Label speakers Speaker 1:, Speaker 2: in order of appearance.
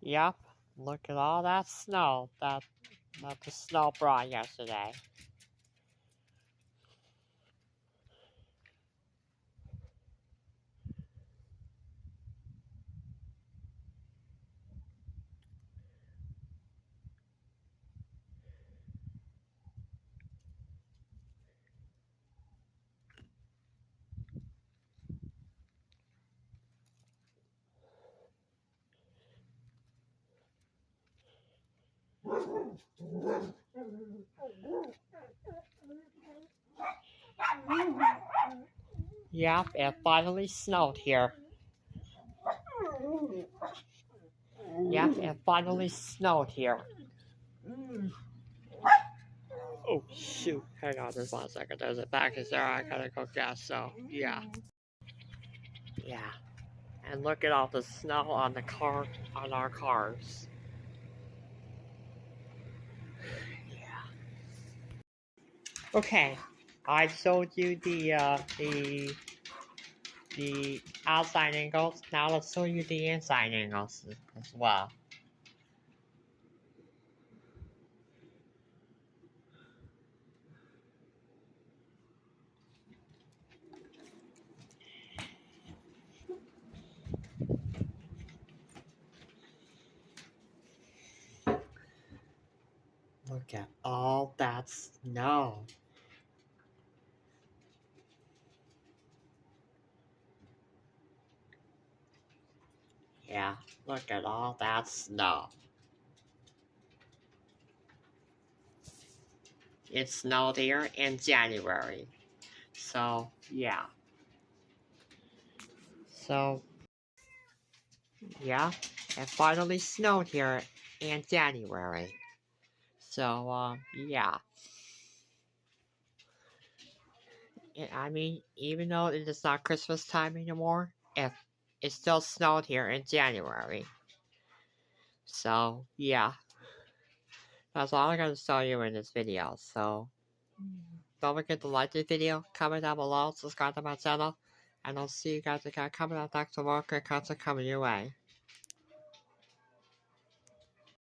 Speaker 1: Yep, look at all that snow that the snow brought yesterday. Yep, it finally snowed here. Yep, it finally snowed here. Oh, shoot. Hang on just 1 second. There's a package there I gotta go get, so, yeah. Yeah. And look at all the snow on our cars. Yeah. Okay. I showed you the outside angles. Now let's show you the inside angles as well. Look at all that snow. Yeah, look at all that snow. It snowed here in January. So, yeah. So, yeah, it finally snowed here in January. So, yeah. I mean, even though it is not Christmas time anymore, it still snowed here in January. So, yeah. That's all I'm going to show you in this video. So, don't forget to like this video, comment down below, subscribe to my channel, and I'll see you guys again coming up next to more great content coming your way.